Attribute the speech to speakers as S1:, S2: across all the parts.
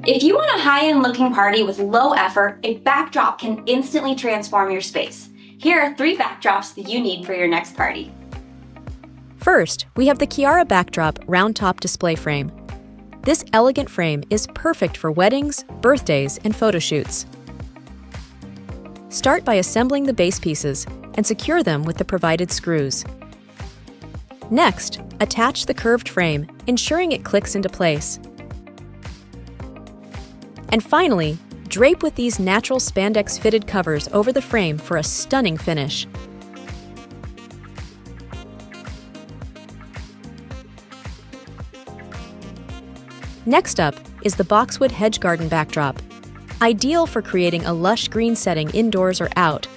S1: If you want a high-end looking party with low effort, a backdrop can instantly transform your space. Here are 3 backdrops that you need for your next party.
S2: First, we have the Chiara Backdrop Round Top Display Frame. This elegant frame is perfect for weddings, birthdays, and photo shoots. Start by assembling the base pieces and secure them with the provided screws. Next, attach the curved frame, ensuring it clicks into place. And finally, drape with these natural spandex fitted covers over the frame for a stunning finish. Next up is the Boxwood Hedge Garden Backdrop, ideal for creating a lush green setting indoors or out.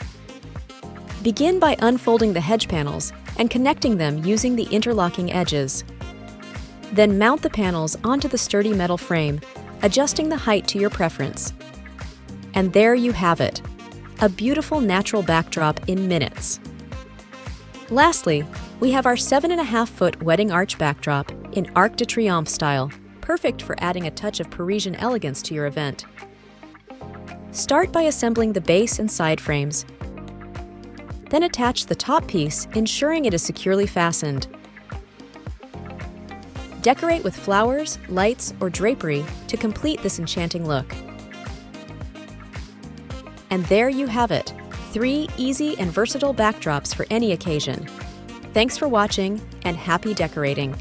S2: Begin by unfolding the hedge panels and connecting them using the interlocking edges. Then mount the panels onto the sturdy metal frame, adjusting the height to your preference. And there you have it, a beautiful natural backdrop in minutes. Lastly, we have our 7.5-foot wedding arch backdrop in Arc de Triomphe style, perfect for adding a touch of Parisian elegance to your event. Start by assembling the base and side frames. Then attach the top piece, ensuring it is securely fastened. Decorate with flowers, lights, or drapery to complete this enchanting look. And there you have it, 3 easy and versatile backdrops for any occasion. Thanks for watching, and happy decorating!